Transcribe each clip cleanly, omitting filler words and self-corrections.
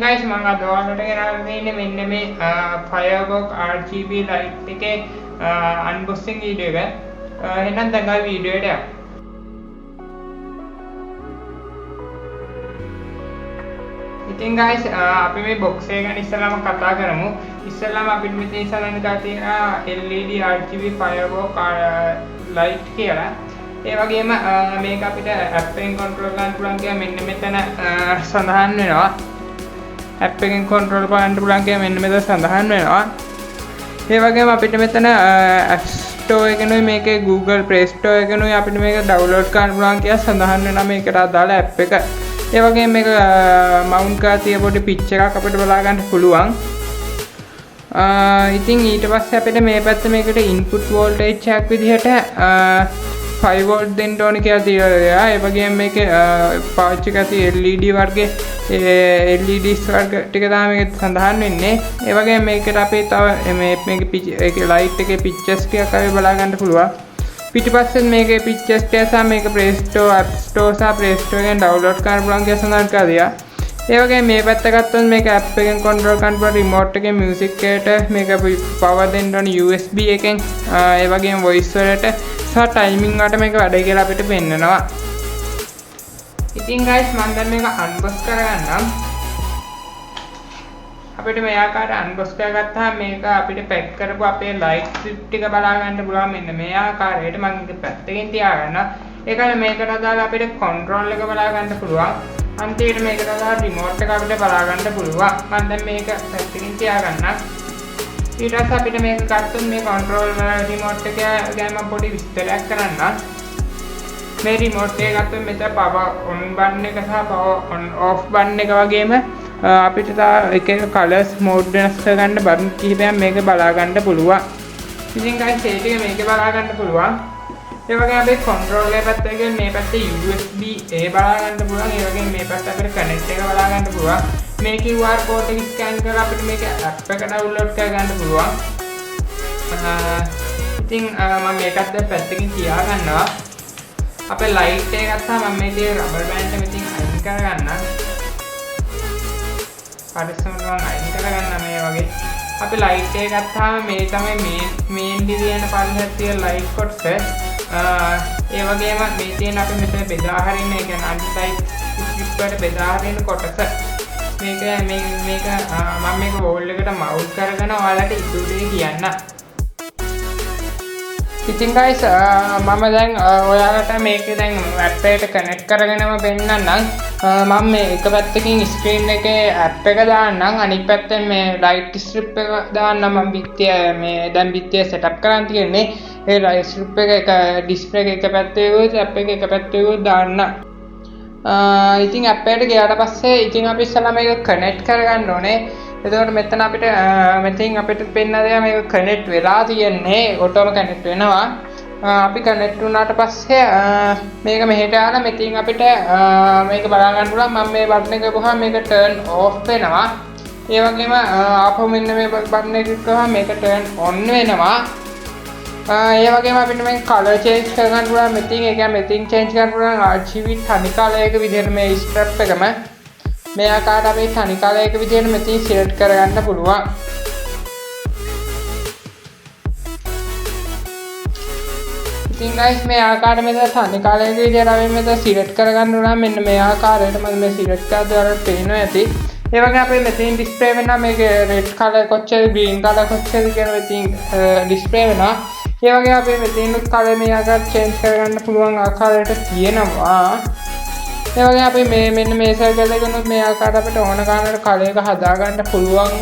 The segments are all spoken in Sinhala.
guys මම අද ඔයාලට ගෙනාලා තියෙන්නේ මෙන්න මේ Firefox RGB light එකේ unboxing video එක. එහෙනම් දැන් අපි වීඩියෝ එකට යමු. ඉතින් guys අපි මේ box එක ගැන ඉස්සෙල්ලාම කතා කරමු. ඉස්සෙල්ලාම අපිට මෙතන ඉස්සරහින් දාලා තියෙන LED RGB Firefox light කියලා. ඒ වගේම මේක අපිට app එකෙන් control කරන්න පුළුවන් කියලා මෙන්න මෙතන සඳහන් වෙනවා. app එකෙන් control කරන්න පුළුවන් කියලා මෙන්න මෙතන සඳහන් වෙනවා. ඒ වගේම අපිට මෙතන App Store එකනුයි මේකේ Google Play Store එකනුයි අපිට මේක download කරන්න පුළුවන් කියලා සඳහන් වෙනවා මේකට අදාළ app එක. ඒ වගේම මේක mount කරලා තිය පොඩි pitch එකක් අපිට බලා ගන්න පුළුවන්. ඉතින් ඊට පස්සේ අපිට මේ පැත්තේ මේකට input voltage එකක් විදිහට 5 volt දෙන්න ඕනේ කියලා තියෙනවා. ඒ වගේම මේකේ පාවිච්චි කරති LED වර්ගයේ LEDs වර්ග ටික තමයි මේක සඳහන් වෙන්නේ. ඒ වගේම මේකට අපි තව මේකේ light එකේ pictures ටිකක් අපි බලා ගන්න පුළුවන්. පිටිපස්සෙන් මේකේ pictures ටික සහ මේක Play Store, App Store සහ Play Store එකෙන් download කරන්න පුළුවන් කියලා සඳහන් කරලා. ඒ වගේම මේ පැත්ත ගත්තොත් මේක app එකෙන් control කරන්න පුළුවන් remote එකෙන් music එකට මේක power දෙන්න ඕනේ USB එකෙන්. ඒ වගේම voice වලට සහ timing වලට මේක වැඩේ කියලා අපිට පෙන්නනවා. ඉතින් guys මම දැන් මේක unbox කරගන්නම්. අපිට මේ ආකාරයට unbox කරගත්තාම මේක අපිට pack කරපු අපේ light strip ටික බලා ගන්න පුළුවන් මෙන්න මේ ආකාරයට. මම ඒක පැත්තකින් තියාගන්නවා. ඒකල මේකට අදාළ අපිට control එක බලා ගන්න පුළුවන්. අන්තිමට මේකට අදාළ remote එක අපිට බලා ගන්න පුළුවන්. මම දැන් මේක පැත්තකින් තියාගන්නම්. ඊට පස්සේ අපිට මේක ගත්තොත් මේ control remote එක ගැන මම පොඩි විස්තරයක් කරන්නම්. මේ remote එක ගත්තොත් මෙතන power on button එක සහ power on off button එක වගේම අපිට එක එක colors mode වෙනස් කරගන්න button කිහිපයක් මේක බලා ගන්න පුළුවන්. ඉතින් guys ඒ ටික මේක බලා ගන්න පුළුවන්. ඒ වගේම අපේ control එක පැත්තේ මේ පැත්තේ USB A බලා ගන්න පුළුවන්. ඒ වගේම මේ පැත්තේ අපිට connect එක බලා ගන්න පුළුවන්. මේ QR code එක scan කරලා අපිට මේක app එක download කරගන්න පුළුවන්. ඉතින් මම මේකත් පැත්තකින් තියාගන්නවා. අපේ light එක ගත්තාම මම මේකේ rubber band එක මෙතනින් අයින් කරගන්නම්. පරිස්සමට මම අයින් කරගන්න මේ වගේ. අපි light එක ගත්තාම මේ තමයි main දිවියන පල්ලෙහා තියෙන light කොටස. ඒ වගේම මේ තියෙන අපි මෙතන බෙදා හරින්න ඒ කියන්නේ අන්තිමයි ස්ට්‍රිප් වලට බෙදා හරින්න කොටස. මේක මම මේක wall එකට mount කරගෙන ඔයාලට ඉතුරු කියන්න. ඉතින් guys මම දැන් ඔයාලට මේක දැන් app එකට connect කරගෙනම පෙන්නන්නම්. මම මේ එක පැත්තකින් screen එකේ app එක දාන්නම්. අනිත් පැත්තෙන් මේ light strip එක දාන්නම්. මම දැන් බිත්තිය setup කරන් තියෙන්නේ. ඒ light strip එක display එක පැත්තේ උත් app එක පැත්තේ උත් දාන්න. ඉතින් app එකට ගියාට පස්සේ ඉතින් අපි ඉස්සලා මේක connect කරගන්න ඕනේ. එතකොට මෙතන අපිට පෙන්න දෙයක් මේක connect වෙලා තියෙන්නේ. ඔටෝම connect වෙනවා. අපි connect වුණාට පස්සේ මේක මෙහෙට ආලා මෙතින් අපිට මේක බලා ගන්න පුළුවන්. මම මේ බටන් එක ගහුවම මේක turn off වෙනවා. ඒ වගේම ආපහු මෙන්න මේ බටන් එක ගහුවම මේක turn on වෙනවා. ඒ වගේම අපිට මේක color change කරගන්න පුළුවන්. මෙතින් ඒ කියන්නේ මෙතින් change කරන්න පුළුවන් RGB තනි කාලයක විදිහට මේ strap එකම මේ ආකාරයට අපි තනි කාලයක විදිහට මෙතින් select කරගන්න පුළුවන්. ඉතින් guys මේ ආකාරයට මෙතන තනි කාලයක විදිහට අපි මෙතන select කරගන්න උනා මෙන්න මේ ආකාරයට මම මේ select කරද්දී ඔයාලට පේනවා ඇති. ඒ වගේ අපේ මෙතන display වෙනවා මේක red color කොච්චර green color කොච්චර කියන මෙතන display වෙනවා. ඒ වගේ අපේ මෙතන color මේ ආකාරයට change කරගන්න පුළුවන් ආකාරයට තියෙනවා. ඒ වගේ අපි මෙන්න මේ circle එක ගන්නොත් මේ ආකාරයට අපිට ඕන ගන්නට color එක හදා ගන්න පුළුවන්.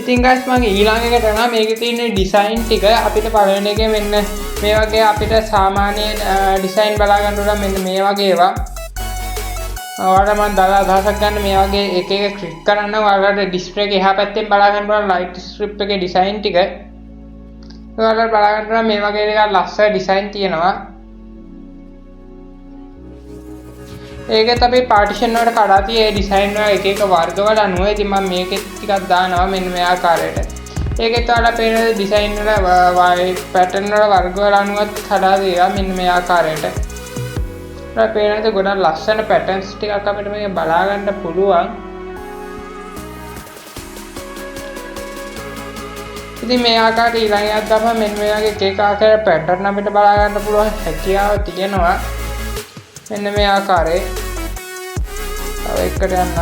ඉතින් guys මම ඊළඟ එකට යනවා. මේකේ තියෙන design ටික අපිට පළවෙනි එකේ මෙන්න මේ වගේ අපිට සාමාන්‍ය design බලා ගන්න උනා මෙන්න මේ වගේ ඒවා. ඔයාලට මම දාලා අදහසක් ගන්න මේ වගේ එක එක ක්ලික් කරන්න ඔයාලට display එක එහා පැත්තෙන් බලා ගන්න පුළුවන් light strip එකේ design ටික. ඔයාලට බලා ගන්න පුළුවන් මේ වගේ එකක් ලස්සන design තියෙනවා. ඒකත් අපි partition වලට කඩා තියෙන design වල එක එක වර්ගවල අනුව ඉතින් මම මේකෙත් ටිකක් දානවා මෙන්න මේ ආකාරයට. ඒකෙත් ඔයාලා පේන design වල pattern වල වර්ගවල අනුවත් කඩා දෙනවා මෙන්න මේ ආකාරයට. ඔයාලට පේනවාද ගොඩක් ලස්සන පැටර්න්ස් ටිකක් අපිට මේක බලා ගන්න පුළුවන්. ඉතින් මේ ආකාරයට ඊළඟ එකක් තමයි මෙන්න මේ වගේ එක එක ආකාරයේ පැටර්න් අපිට බලා ගන්න පුළුවන් හැකියාව තියෙනවා. මෙන්න මේ ආකාරයේ තව එකට යන්න.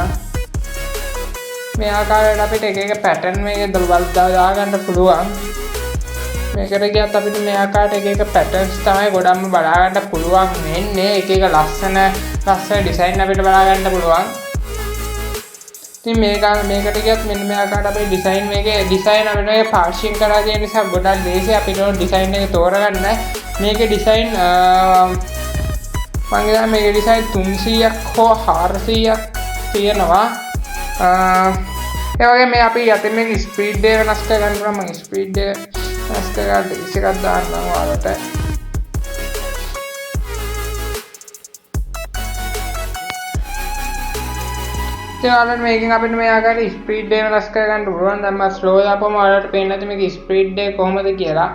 මේ ආකාරයට අපිට එක එක පැටර්න් මේක දා ගන්න පුළුවන්. මේකට ගියත් අපිට මේ ආකාරයට එක එක පැටර්න්ස් තමයි ගොඩක්ම බලා ගන්න පුළුවන් වෙන්නේ. එක එක ලස්සන ඩිසයින් අපිට බලා ගන්න පුළුවන්. ඉතින් මේකට ගියත් මෙන්න මේ ආකාරයට අපේ ඩිසයින් අපිට මේ පාර්ෂින් කරලා තියෙන නිසා ගොඩක් ලේසි අපිට ඩිසයින් එක තෝරගන්න. මේකේ ඩිසයින් මම හිතන්නේ මේකේ ඩිසයින් 300ක් හෝ 400ක් තියෙනවා. ඒ වගේ මේ අපි යටින් මේක ස්පීඩ් එක වෙනස් කර ගන්න පුළුවන්. මම ස්පීඩ් එක වෙනස් කරලා එකක් දාන්නම් ඔයාලට. ඔයාලට මේකෙන් අපිට මේ ආකාරයේ ස්පීඩ් එක වෙනස් කර ගන්න පුළුවන්. දැන් මම ස්ලෝ දාපුවම ඔයාලට පේන්නේ නැති මේකේ ස්පීඩ් එක කොහොමද කියලා.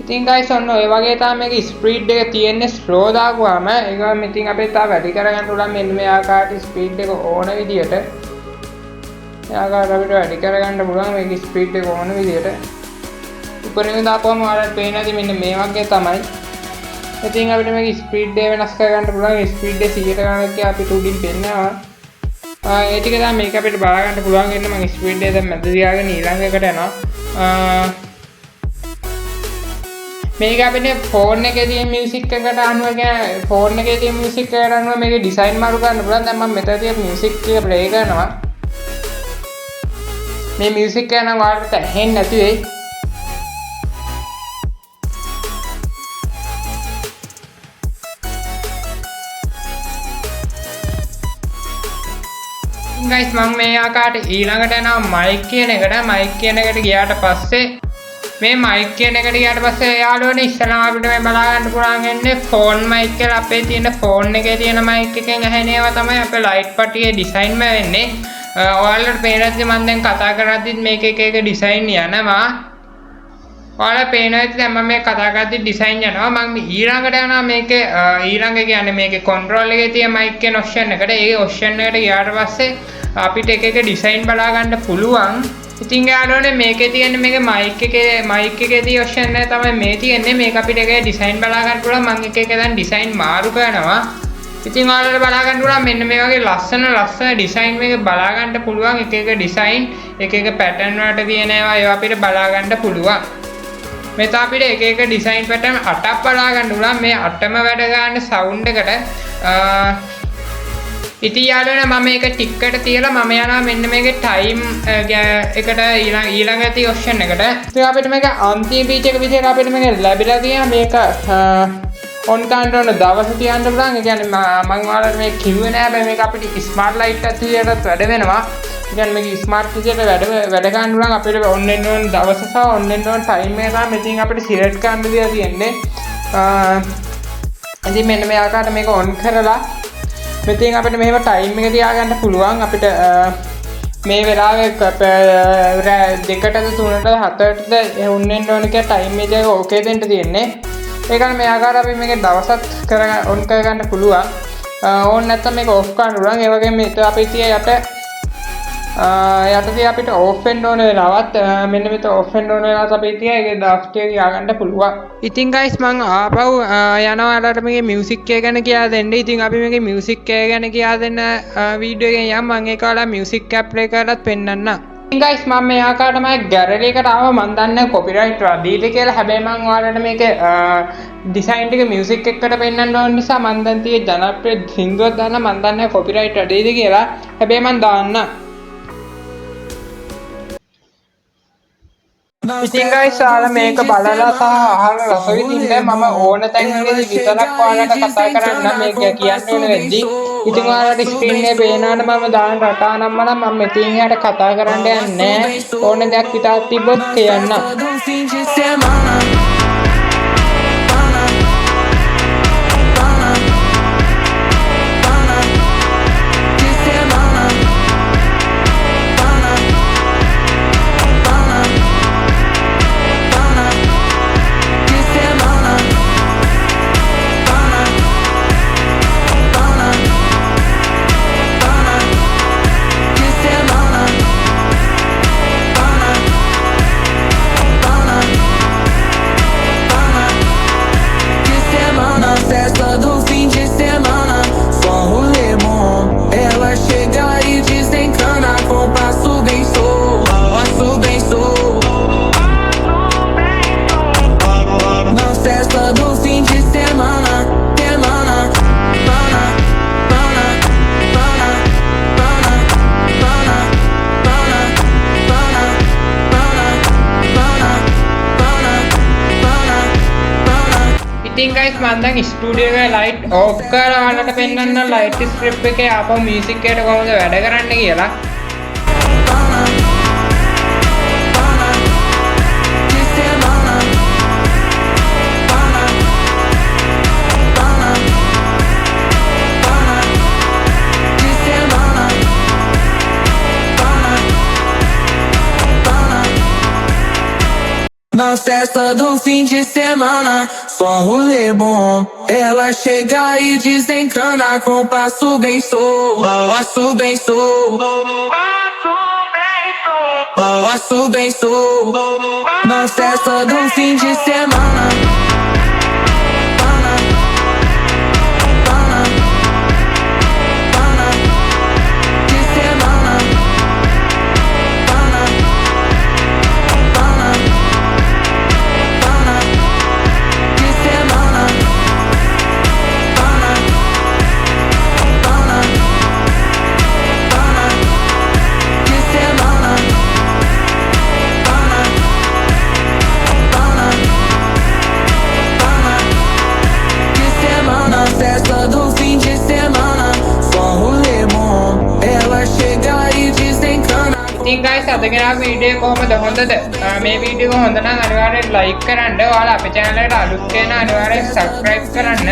ඉතින් guys ඔන්න ඔය වගේ තමයි මේකේ ස්පීඩ් එක තියෙන්නේ ස්ලෝ දාපුවාම. ඒක ඉතින් අපිට තව වැඩි කරගන්න උනම් මෙන්න මේ ආකාරයට ස්පීඩ් එක ඕන විදියට ආකාරයට අපිට වැඩි කරගන්න පුළුවන් මේක ස්පීඩ් එක ඕන විදියට. උඩරින් දාපුවම ඔයාලට පේනවාද මෙන්න මේ වගේ තමයි. ඉතින් අපිට මේක ස්පීඩ් එක වෙනස් කරගන්න පුළුවන්. ස්පීඩ් එක 100ට ගන්නත් අපිට උඩින් පෙන්නනවා. ඒ ටික තමයි මේක අපිට බලා ගන්න පුළුවන් වෙන්නේ. මම ස්පීඩ් එක දැන් මැද තියාගෙන ඊළඟ එකට යනවා. මේක අපිට ෆෝන් එකේ තියෙන මියුසික් එකට අනුව ෆෝන් එකේ තියෙන මියුසික් එකට අනුව මේකේ ඩිසයින් මාරු කරන්න පුළුවන්. දැන් මම මෙතන තියෙන මියුසික් එක ප්ලේ කරනවා. මේ මියුසික් එක නම් ඔයාලට ඇහෙන්නේ නැති වෙයි. guys මම මේ ආකාරයට ඊළඟට යනවා මයික් කියන එකට. මයික් කියන එකට ගියාට පස්සේ මේ මයික් කියන එකට ගියාට පස්සේ යාළුවනේ ඉස්සරහම අපිට මේ බලා ගන්න පුළුවන් වෙන්නේ ෆෝන් මයික් කියලා අපේ තියෙන ෆෝන් එකේ තියෙන මයික් එකෙන් ඇහෙන ඒවා තමයි අපේ ලයිට් පටියේ ඩිසයින්ම වෙන්නේ. ඔයාලට පේනවාද මම දැන් කතා කරද්දිත් මේක එක එක ඩිසයින් යනවා. ඔයාලට පේනවාද දැන් මම මේ කතා කරද්දි ඩිසයින් යනවා. මම ඊළඟට යනවා මේකේ ඊළඟ කියන්නේ මේකේ කන්ට්‍රෝල් එකේ තියෙන මයික් කියන ඔප්ෂන් එකට. ඒ ඔප්ෂන් එකට ගියාට පස්සේ අපිට එක එක ඩිසයින් බලා ගන්න පුළුවන්. ඉතින් යාළුවනේ මේකේ තියෙන මේකේ මයික් එකේ තියෙන ඔප්ෂන් එක තමයි මේ තියෙන්නේ. මේක අපිට එකේ ඩිසයින් බලා ගන්න පුළුවන්. මම එක එක දැන් ඩිසයින් මාරු කරනවා. ඉතින් ඔයාලට බලා ගන්න පුළුවන් මෙන්න මේ වගේ ලස්සන ඩිසයින් මේක බලා ගන්න පුළුවන්. එක එක ඩිසයින් එක එක පැටර්න් වලට තියෙන ඒවා අපිට බලා ගන්න පුළුවන්. මෙතන අපිට එක එක ඩිසයින් පැටර්න් 8ක් බලා ගන්න පුළුවන්. මේ 8ම වැඩ ගන්න සවුන්ඩ් එකට ඉතින් යාළුවනේ මම මේක ටික්කට තියලා මම යනවා මෙන්න මේකේ ටයිම් එකට ඊළඟ ඇති ඔප්ෂන් එකට. ඉතින් අපිට මේක අන්තිම පීච් එක විදිහට අපිට මේක ලැබිලා තියෙනවා. මේක ඔන් කරන්න ඕන දවස තියන්න පුළුවන්. ඒ කියන්නේ මම ඔයාලට මේක කිව්වේ නෑ. හැබැයි මේක අපිට ස්මාර්ට් ලයිට් එකක් විදිහටත් වැඩ වෙනවා. ඒ කියන්නේ මේක ස්මාර්ට් විදිහට වැඩ ගන්න පුළුවන්. අපිට ඔන් වෙන්න ඕන දවස සහ ඔන් වෙන්න ඕන ටයිම් එක තමයි මෙතින් අපිට සිලෙක්ට් කරන්න දීලා තියෙන්නේ. ඉතින් මෙන්න මේ ආකාරයට මේක ඔන් කරලා මෙතින් අපිට මෙහෙම ටයිම් එක තියාගන්න පුළුවන්. අපිට මේ වෙලාවේ 2ටද 3ටද 4ටද ඔන් වෙන්න ඕන කියලා ටයිම් එක ඕකේ දෙන්න තියෙන්නේ. ඒකනේ මේ ආකාරයට අපි මේක දවසත් ඔන් කරගන්න පුළුවන්. ඕන් නැත්නම් මේක ඔෆ් කරන්න පුළුවන්. ඒ වගේම මෙතන අපි තිය යටදී අපිට ඔෆ් වෙන්න ඕන වෙලාවත් මෙන්න මෙතන ඔෆ් වෙන්න ඕන වෙලාවත් අපි තිය ඒක ඩ්‍රාෆ්ට් එක තියාගන්න පුළුවන්. ඉතින් guys මම ආපහු යනවා ඔයාලට මේකේ මියුසික් එක ගැන කියලා දෙන්න. ඉතින් අපි මේකේ මියුසික් එක ගැන කියලා දෙන්න වීඩියෝ එකෙන් යම් මම ඒක ඔයාලා මියුසික් එක ප්ලේ කරලාත් පෙන්නන්නම්. ඉතින් guys මම මේ ආකාරයට මම ගැලරි එකට ආව මම දන්නේ කොපිරයිට් රදීද කියලා. හැබැයි මම ඔයාලට මේකේ ඩිසයින් ටික මියුසික් එකකට පෙන්නන්න ඕන නිසා මම දැන් තියෙන ජනප්‍රිය සින්දුවක් දාන්න මම දන්නේ කොපිරයිට් රදීද කියලා. හැබැයි මම දාන්න. ඉතින් guys ඔයාලා මේක බලලා සහ අහලා රස විඳින්න මම ඕන තැන්වලදී විතරක් ඔයාලට කතා කරන්න මේක කියන්න ඕන වෙද්දි. ඉතින් ඔයාලට ස්ක්‍රීන් එකේ පේනවනේ මම දාන රටා නම් මම මෙතින් එහාට කතා කරන්න යන්නේ නැහැ. ඕන දෙයක් විතරක් තිබ්බොත් කියන්න. ඉතින් guys මම දැන් ස්ටුඩියෝ එකේ ලයිට් ඕෆ් කරලා ඔයාලට පෙන්නන්න ලයිට් ස්ට්‍රිප් එකේ ආපහු මියුසික් එකට කොහොමද වැඩ කරන්නේ කියලා. Na festa do fim de semana, só um rolê bom. Ela chega e desencana com passo bem solto, passo bem solto, passo bem solto. Na festa do fim de semana. Festa do fim de semana, só um rolê bom. Ela chega e desencana. ඉතින් guys අද ගෙනාව වීඩියෝ කොහොමද හොඳද? මේ වීඩියෝ හොඳ නම් අනිවාර්යෙන් ලයික් කරන්න. ඔයාලා අපේ channel එකට අලුත් කෙනා අනිවාර්යෙන් subscribe කරන්න.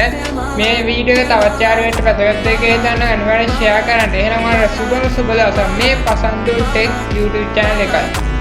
මේ වීඩියෝ එක තවත් යාළුවෙන්ට පැදගත් එකේ දාන්න අනිවාර්යෙන් share කරන්න. එහෙනම් ඔයාලා සුබම සුබ දවසක් මේ පසන්දු ටෙක් YouTube channel එකයි.